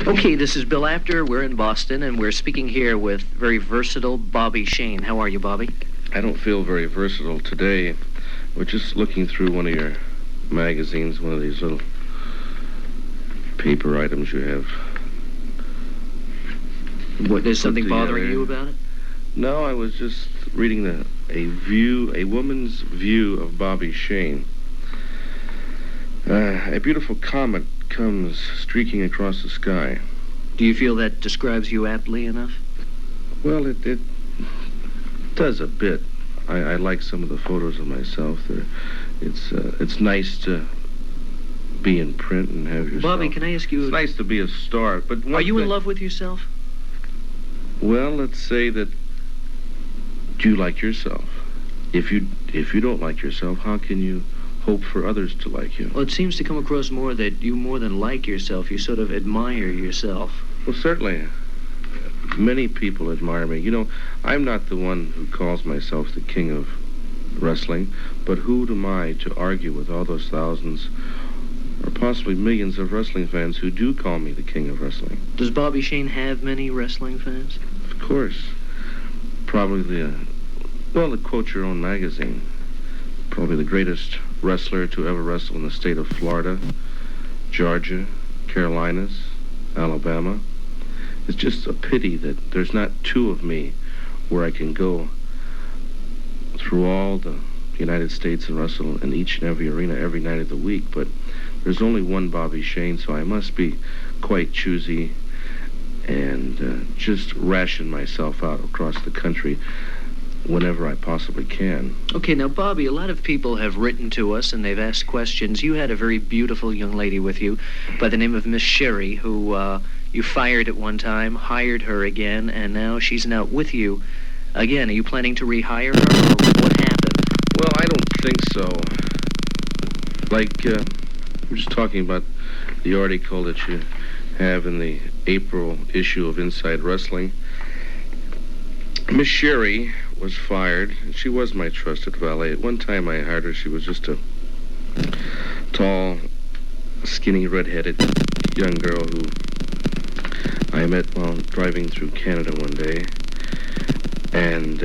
Okay, this is Bill Apter. We're in Boston, and we're speaking here with very versatile Bobby Shane. How are you, Bobby? I don't feel very versatile today. We're just looking through one of your magazines, one of these little paper items you have. What, there's something bothering you about it? No, I was just reading a woman's view of Bobby Shane. A beautiful comet comes streaking across the sky. Do you feel that describes you aptly enough? Well, it does a bit. I like some of the photos of myself. It's nice to be in print and have yourself. Bobby, can I ask you... It's nice to be a star, but are you in love with yourself? Well, let's say that you like yourself. If you don't like yourself, how can you hope for others to like you? Well, it seems to come across more that you more than like yourself, you sort of admire yourself. Well, certainly. Many people admire me. You know, I'm not the one who calls myself the king of wrestling, but who am I to argue with all those thousands or possibly millions of wrestling fans who do call me the king of wrestling? Does Bobby Shane have many wrestling fans? Of course. Probably to quote your own magazine, probably the greatest wrestler to ever wrestle in the state of Florida, Georgia, Carolinas, Alabama. It's just a pity that there's not two of me where I can go through all the United States and wrestle in each and every arena every night of the week, but there's only one Bobby Shane, so I must be quite choosy and just ration myself out across the country whenever I possibly can. Okay, now, Bobby, a lot of people have written to us and they've asked questions. You had a very beautiful young lady with you by the name of Miss Sherry, who you fired at one time, hired her again, and now she's not with you again. Are you planning to rehire her, or what happened? Well, I don't think so. Like, we're just talking about the article that you have in the April issue of Inside Wrestling. Miss Sherry was fired. She was my trusted valet. At one time I hired her. She was just a tall, skinny, red-headed young girl who I met while driving through Canada one day. And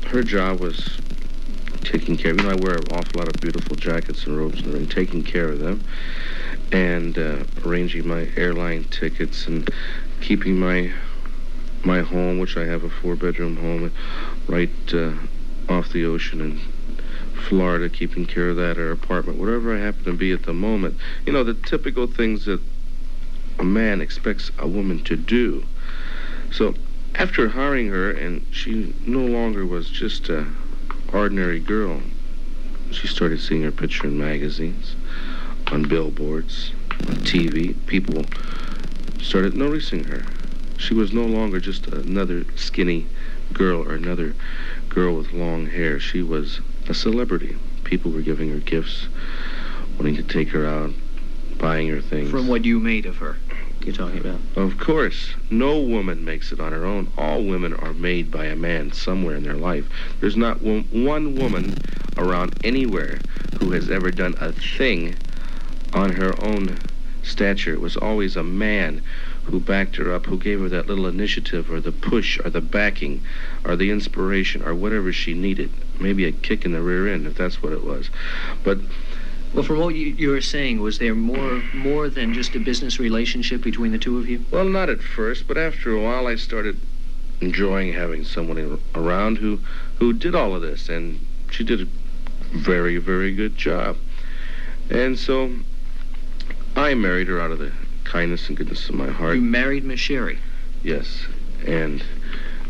her job was taking care of, I wear an awful lot of beautiful jackets and robes in the ring, taking care of them and arranging my airline tickets and keeping my home, which I have a 4-bedroom home right off the ocean in Florida, keeping care of that, or apartment, whatever I happen to be at the moment. You know, the typical things that a man expects a woman to do. So after hiring her, and she no longer was just a ordinary girl, she started seeing her picture in magazines, on billboards, on TV. People started noticing her. She was no longer just another skinny girl or another girl with long hair. She was a celebrity. People were giving her gifts, wanting to take her out, buying her things. From what you made of her, you're talking about? Of course. No woman makes it on her own. All women are made by a man somewhere in their life. There's not one woman around anywhere who has ever done a thing on her own stature. It was always a man who backed her up, who gave her that little initiative or the push or the backing or the inspiration or whatever she needed. Maybe a kick in the rear end, if that's what it was. But well, from what you were saying, was there more than just a business relationship between the two of you? Well, not at first, but after a while I started enjoying having someone around who did all of this, and she did a very, very good job. And so I married her out of the kindness and goodness of my heart. You married Miss Sherry? Yes, and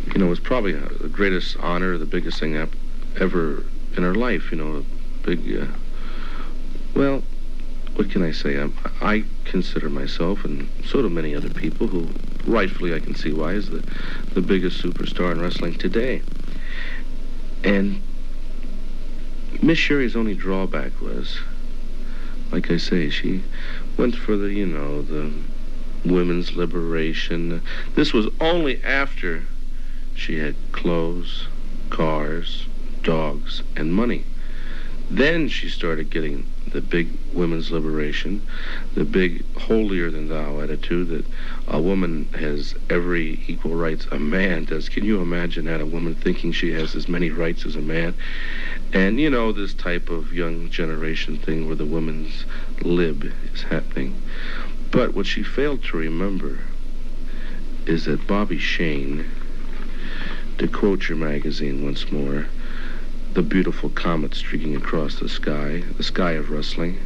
it was probably the greatest honor, the biggest thing ever in her life. A big. Well, what can I say? I consider myself, and so do many other people who, rightfully, I can see why, is the biggest superstar in wrestling today. And Miss Sherry's only drawback was, like I say, she went for the women's liberation. This was only after she had clothes, cars, dogs, and money. Then she started getting the big women's liberation, the big holier-than-thou attitude that a woman has every equal rights a man does. Can you imagine that, a woman thinking she has as many rights as a man? And, you know, this type of young generation thing where the women's lib is happening. But what she failed to remember is that Bobby Shane, to quote your magazine once more, the beautiful comet streaking across the sky of wrestling,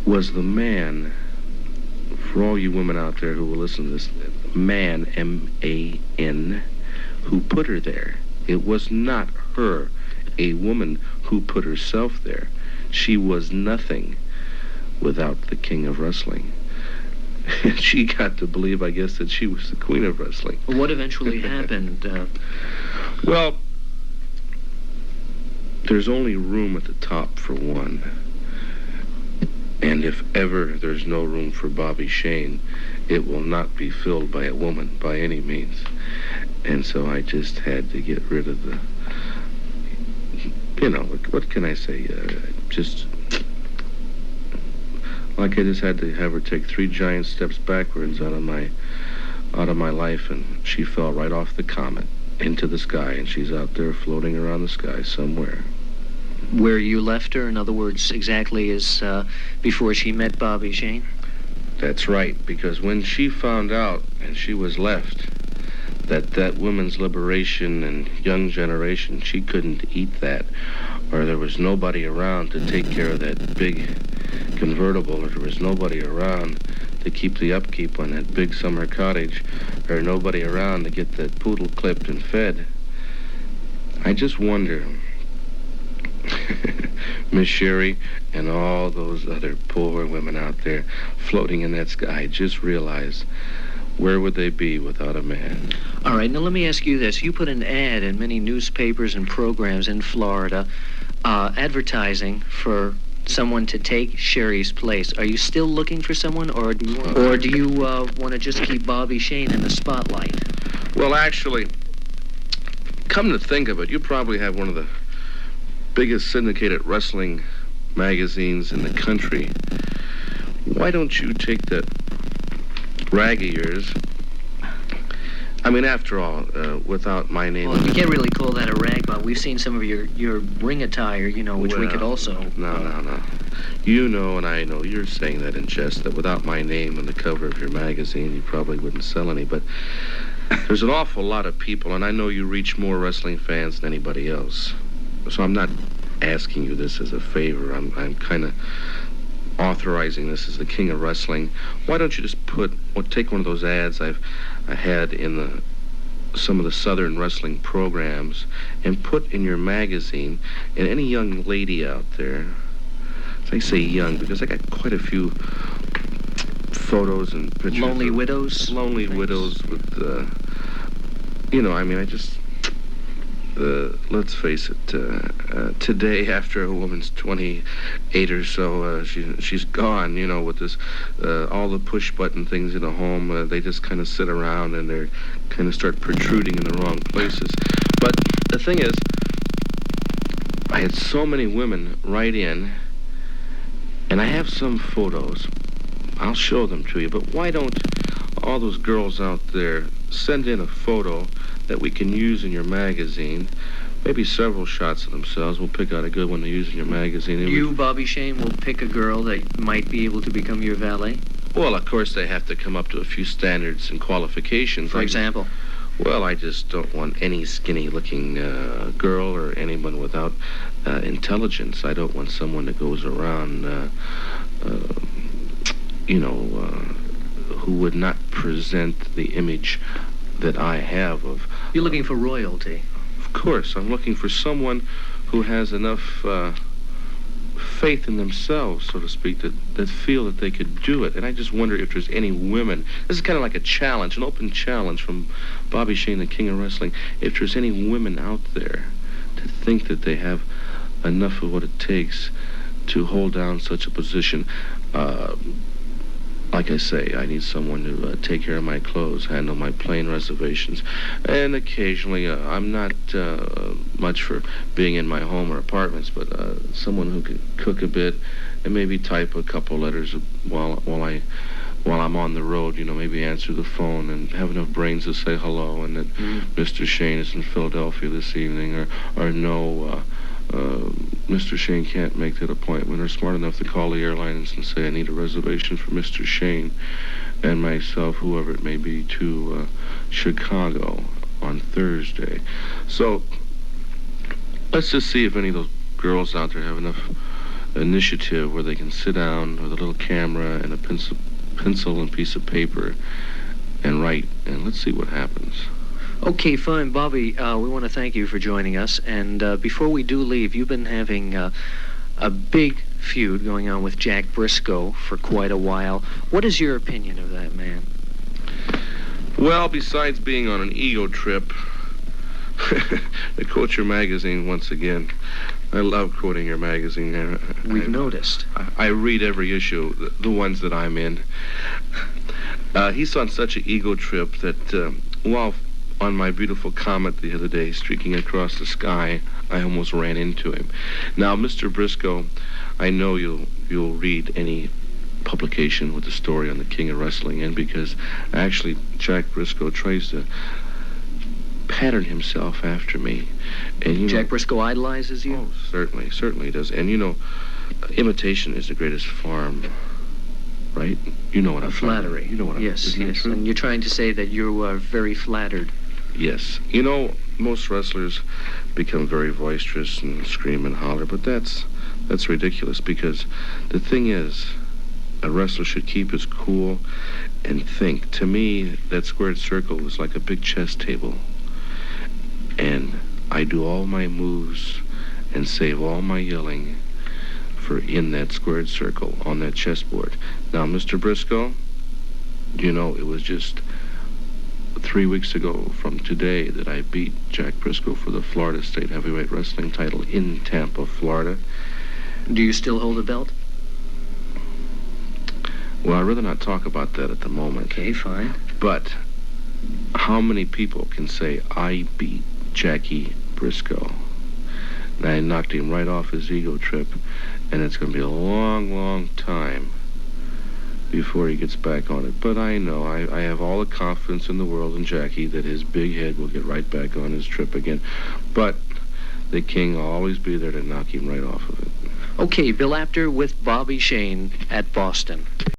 was the man, for all you women out there who will listen to this, man, M-A-N, who put her there. It was not her, a woman who put herself there. She was nothing without the king of wrestling. She got to believe, I guess, that she was the queen of wrestling. Well, what eventually happened? Well, there's only room at the top for one. And if ever there's no room for Bobby Shane, it will not be filled by a woman by any means. And so I just had to get rid of the, you know, what can I say? Just, like I just had to have her take 3 giant steps backwards out of my life, and she fell right off the comet into the sky, and she's out there floating around the sky somewhere. Where you left her, in other words, exactly as before she met Bobby Shane? That's right, because when she found out, and she was left, that women's liberation and young generation, she couldn't eat that, or there was nobody around to take care of that big convertible, or there was nobody around to keep the upkeep on that big summer cottage, or nobody around to get that poodle clipped and fed. I just wonder, Miss Sherry and all those other poor women out there floating in that sky, just realize, where would they be without a man? All right, now let me ask you this. You put an ad in many newspapers and programs in Florida advertising for someone to take Sherry's place. Are you still looking for someone, or do you want to just keep Bobby Shane in the spotlight? Well, actually, come to think of it, you probably have one of the biggest syndicated wrestling magazines in the country. Why don't you take that rag of yours? I mean, after all, without my name... Well, you can't really call that a rag, but we've seen some of your ring attire, you know, which we could also... No. You know, and I know, you're saying that in jest, that without my name on the cover of your magazine, you probably wouldn't sell any, but there's an awful lot of people, and I know you reach more wrestling fans than anybody else. So I'm not asking you this as a favor. I'm kind of authorizing this as the king of wrestling. Why don't you just take one of those ads I had in some of the Southern wrestling programs and put in your magazine, and any young lady out there, I say young because I got quite a few photos and pictures. Lonely widows? Lonely widows with, you know, I mean, I just... let's face it, today, after a woman's 28 or so, she's gone, you know, with this, all the push-button things in the home, they just kind of sit around and they're kind of start protruding in the wrong places. But the thing is, I had so many women write in, and I have some photos. I'll show them to you, but why don't all those girls out there send in a photo that we can use in your magazine, maybe several shots of themselves. We'll pick out a good one to use in your magazine. You, Bobby Shane, will pick a girl that might be able to become your valet? Well, of course, they have to come up to a few standards and qualifications. For example? Well, I just don't want any skinny-looking girl or anyone without intelligence. I don't want someone that goes around, who would not present the image that I have of... You're looking for royalty? Of course. I'm looking for someone who has enough faith in themselves, so to speak, that feel that they could do it. And I just wonder if there's any women... This is kind of like a challenge, an open challenge from Bobby Shane, the king of wrestling. If there's any women out there to think that they have enough of what it takes to hold down such a position... like I say, I need someone to take care of my clothes, handle my plane reservations, and occasionally, I'm not much for being in my home or apartments, but someone who can cook a bit and maybe type a couple letters while I'm on the road, maybe answer the phone and have enough brains to say hello and that Mr. Shane is in Philadelphia this evening, or no, Mr. Shane can't make that appointment, or smart enough to call the airlines and say, I need a reservation for Mr. Shane and myself, whoever it may be, to Chicago on Thursday. So let's just see if any of those girls out there have enough initiative where they can sit down with a little camera and a pencil and piece of paper and write, and let's see what happens. Okay, fine, Bobby. We want to thank you for joining us. And before we do leave, you've been having a big feud going on with Jack Brisco for quite a while. What is your opinion of that man? Well, besides being on an ego trip, to quote your magazine once again, I love quoting your magazine. We've noticed. I read every issue, the ones that I'm in. He's on such an ego trip that while on my beautiful Comet the other day, streaking across the sky, I almost ran into him. Now, Mr. Brisco, I know you'll read any publication with the story on the King of Wrestling, and because actually Jack Brisco tries to pattern himself after me. And Jack Brisco idolizes you? Oh, certainly he does. And imitation is the greatest form, right? You know what I'm flattery. You know what I'm Yes. And you're trying to say that you are very flattered. Yes. Most wrestlers become very boisterous and scream and holler, but that's ridiculous, because the thing is, a wrestler should keep his cool and think. To me, that squared circle is like a big chess table. And I do all my moves and save all my yelling for in that squared circle on that chessboard. Now, Mr. Brisco, it was just 3 weeks ago from today that I beat Jack Brisco for the Florida State Heavyweight Wrestling title in Tampa, Florida. Do you still hold a belt? Well, I'd rather not talk about that at the moment. Okay, fine. But how many people can say, I beat Jackie Brisco? And I knocked him right off his ego trip, and it's going to be a long, long time before he gets back on it. But I know, I have all the confidence in the world in Jackie that his big head will get right back on his trip again. But the King will always be there to knock him right off of it. Okay, Bill Apter with Bobby Shane at Boston.